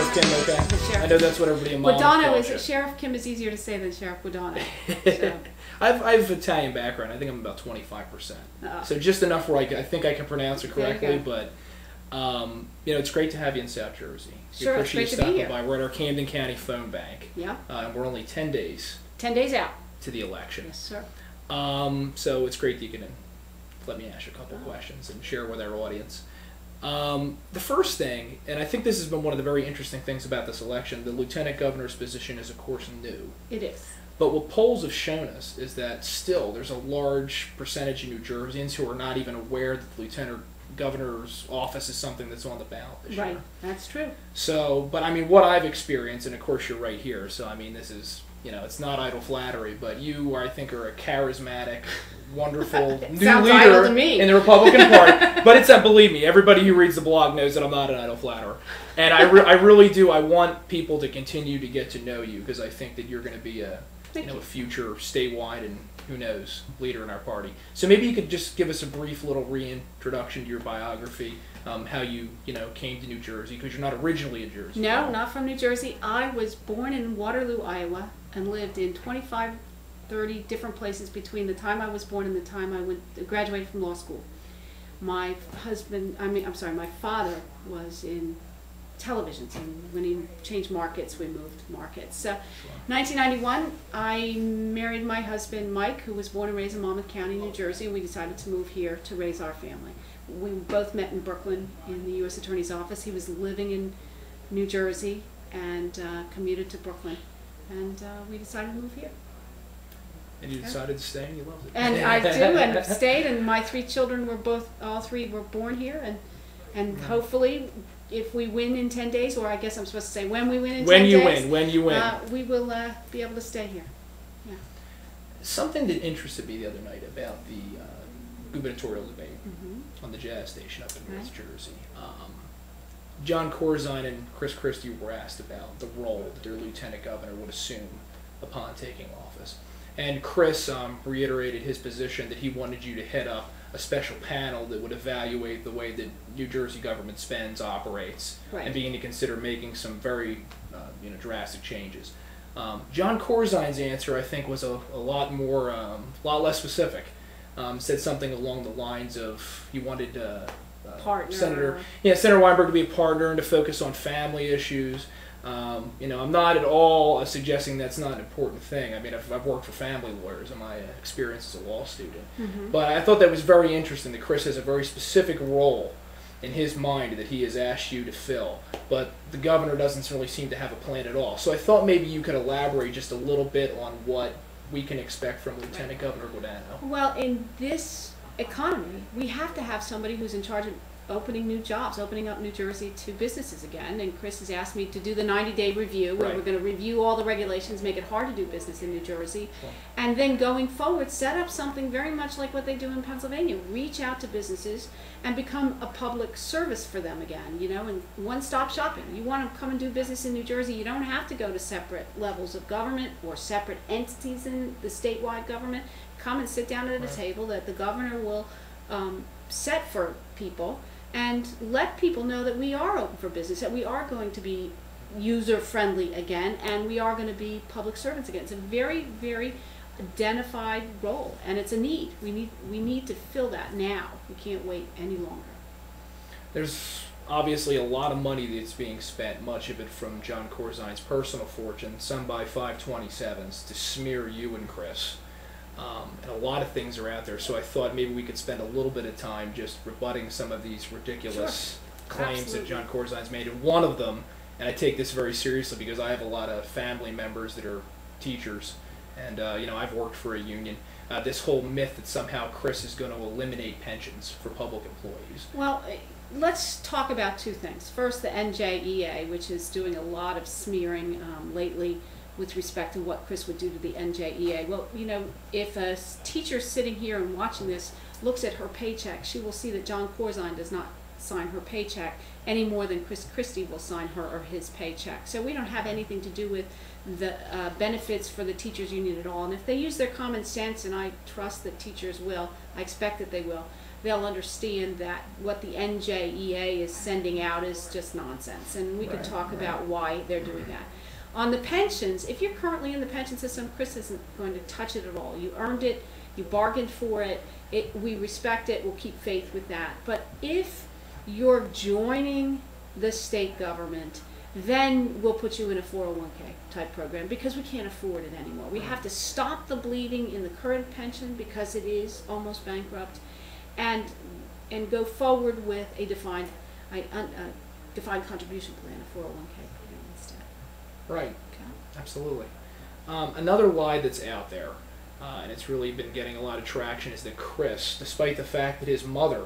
Sheriff Kim okay? Sheriff. I know that's what everybody in Monmouth Guadagno calls is, you. Sheriff Kim is easier to say than Sheriff Guadagno. So. I have Italian background. I think I'm about 25%. So just enough where I think I can pronounce it correctly, but you know, it's great to have you in South Jersey. Sure, it's great to be here. We're at our Camden County phone bank. Yeah. And we're only 10 days. 10 days out. To the election. Yes, sir. So it's great that you can let me ask you a couple of questions and share with our audience. The first thing, and I think this has been one of the very interesting things about this election, the lieutenant governor's position is, of course, new. It is. But what polls have shown us is that still there's a large percentage of New Jerseyans who are not even aware that the lieutenant governor's office is something that's on the ballot this year. Right, that's true. So, but I mean, what I've experienced, and of course you're right here, so I mean, this is, you know, it's not idle flattery, but you, I think, are a charismatic, wonderful new leader in the Republican Party. But it's, believe me, everybody who reads the blog knows that I'm not an idle flatterer. And I really do, I want people to continue to get to know you, because I think that you're going to be a future statewide and who knows leader in our party. So maybe you could just give us a brief little reintroduction to your biography, how you came to New Jersey, because you're not originally a Jersey. No, not from New Jersey. I was born in Waterloo, Iowa, and lived in 25, 30 different places between the time I was born and the time I graduated from law school. My father was in television, so when he changed markets, we moved markets. So, 1991, I married my husband, Mike, who was born and raised in Monmouth County, New Jersey, and we decided to move here to raise our family. We both met in Brooklyn in the U.S. Attorney's office. He was living in New Jersey and commuted to Brooklyn, and we decided to move here. And you decided to stay, and you loved it. And I do, and I've stayed, and my 3 children were all 3 were born here, and hopefully, if we win in 10 days, or I guess I'm supposed to say when we win in 10 days. When you win. We will be able to stay here. Yeah. Something that interested me the other night about the gubernatorial debate on the Jazz Station up in North Jersey. John Corzine and Chris Christie were asked about the role that their lieutenant governor would assume upon taking office. And Chris reiterated his position that he wanted you to head up a special panel that would evaluate the way that New Jersey government spends, operates, and begin to consider making some very drastic changes. John Corzine's answer, I think, was a lot less specific. Said something along the lines of he wanted Senator Weinberg to be a partner and to focus on family issues. I'm not at all suggesting that's not an important thing. I mean, I've worked for family lawyers in my experience as a law student. But I thought that was very interesting that Chris has a very specific role in his mind that he has asked you to fill. But the governor doesn't really seem to have a plan at all. So I thought maybe you could elaborate just a little bit on what we can expect from Lieutenant Governor Guadagno. Well, in this economy, we have to have somebody who's in charge of opening new jobs, opening up New Jersey to businesses again. And Chris has asked me to do the 90-day review, where we're going to review all the regulations, make it hard to do business in New Jersey, and then going forward, set up something very much like what they do in Pennsylvania. Reach out to businesses and become a public service for them again, and one-stop shopping. You want to come and do business in New Jersey, you don't have to go to separate levels of government or separate entities in the statewide government. Come and sit down at a table that the governor will set for people, and let people know that we are open for business, that we are going to be user-friendly again, and we are going to be public servants again. It's a very, very identified role, and it's a need. We need to fill that now. We can't wait any longer. There's obviously a lot of money that's being spent, much of it from John Corzine's personal fortune, some by 527s, to smear you and Chris. And a lot of things are out there, so I thought maybe we could spend a little bit of time just rebutting some of these ridiculous claims that John Corzine's made. And one of them, and I take this very seriously because I have a lot of family members that are teachers, and I've worked for a union. This whole myth that somehow Chris is going to eliminate pensions for public employees. Well, let's talk about 2 things. First, the NJEA, which is doing a lot of smearing lately with respect to what Chris would do to the NJEA. Well, if a teacher sitting here and watching this looks at her paycheck, she will see that John Corzine does not sign her paycheck any more than Chris Christie will sign her or his paycheck. So we don't have anything to do with the benefits for the teachers union at all. And if they use their common sense, and I trust that teachers will, I expect that they will, they'll understand that what the NJEA is sending out is just nonsense. And we could talk about why they're doing that. On the pensions, if you're currently in the pension system, Chris isn't going to touch it at all. You earned it, you bargained for it, we respect it, we'll keep faith with that. But if you're joining the state government, then we'll put you in a 401k type program because we can't afford it anymore. We have to stop the bleeding in the current pension because it is almost bankrupt, and go forward with a defined contribution plan, a 401k plan instead. Right. Okay. Absolutely. Another lie that's out there, and it's really been getting a lot of traction, is that Chris, despite the fact that his mother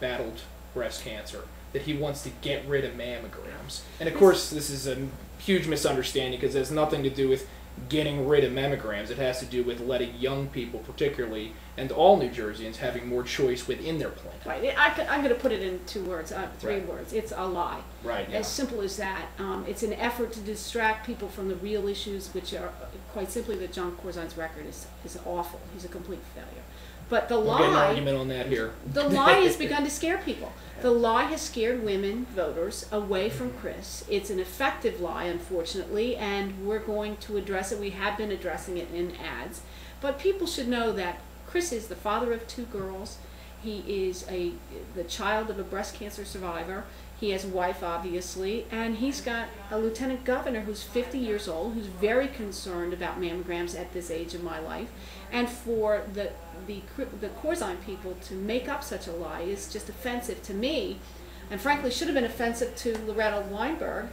battled breast cancer, that he wants to get rid of mammograms. And of course, this is a huge misunderstanding because it has nothing to do with getting rid of mammograms. It has to do with letting young people, particularly, and all New Jerseyans, having more choice within their plan. Right. I'm going to put it in 2 words, 3 words. It's a lie. Right. Yeah. As simple as that. It's an effort to distract people from the real issues, which are quite simply that John Corzine's record is awful. He's a complete failure. But the lie, we'll get an argument on that here. The lie has begun to scare people. The lie has scared women voters away from Chris. It's an effective lie, unfortunately, and we're going to address it. We have been addressing it in ads. But people should know that Chris is the father of 2 girls. He is the child of a breast cancer survivor. He has a wife, obviously, and he's got a lieutenant governor who's 50 years old, who's very concerned about mammograms at this age of my life. And for the Corzine people to make up such a lie is just offensive to me, and frankly should have been offensive to Loretta Weinberg.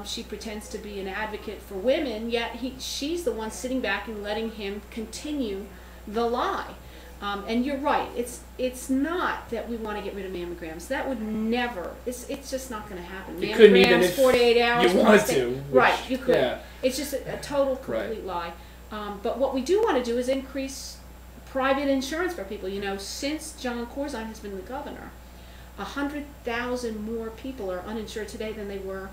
She pretends to be an advocate for women, yet she's the one sitting back and letting him continue the lie. And you're right, it's not that we want to get rid of mammograms. That would never, it's just not going to happen. You couldn't even Mammograms, if 48 hours. you wanted to. Right, you could. Yeah. It's just a total, complete lie. But what we do want to do is increase private insurance for people. You know, since John Corzine has been the governor, 100,000 more people are uninsured today than they were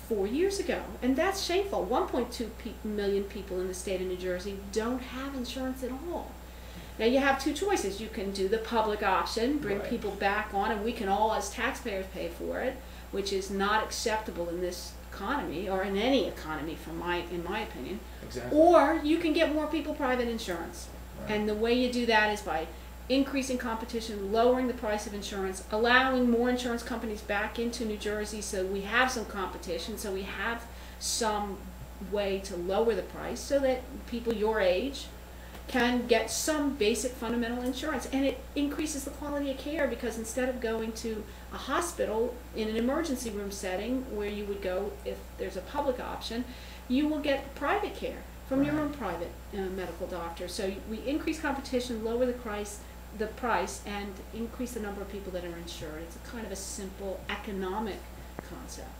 4 years ago. And that's shameful. 1.2 million people in the state of New Jersey don't have insurance at all. Now you have 2 choices. You can do the public option, bring people back on, and we can all as taxpayers pay for it, which is not acceptable in this economy, or in any economy in my opinion. Exactly. Or you can get more people private insurance. Right. And the way you do that is by increasing competition, lowering the price of insurance, allowing more insurance companies back into New Jersey so we have some competition, so we have some way to lower the price so that people your age can get some basic fundamental insurance. And it increases the quality of care because instead of going to a hospital in an emergency room setting where you would go if there's a public option, you will get private care from your own private medical doctor. So we increase competition, lower the price, and increase the number of people that are insured. It's a kind of a simple economic concept.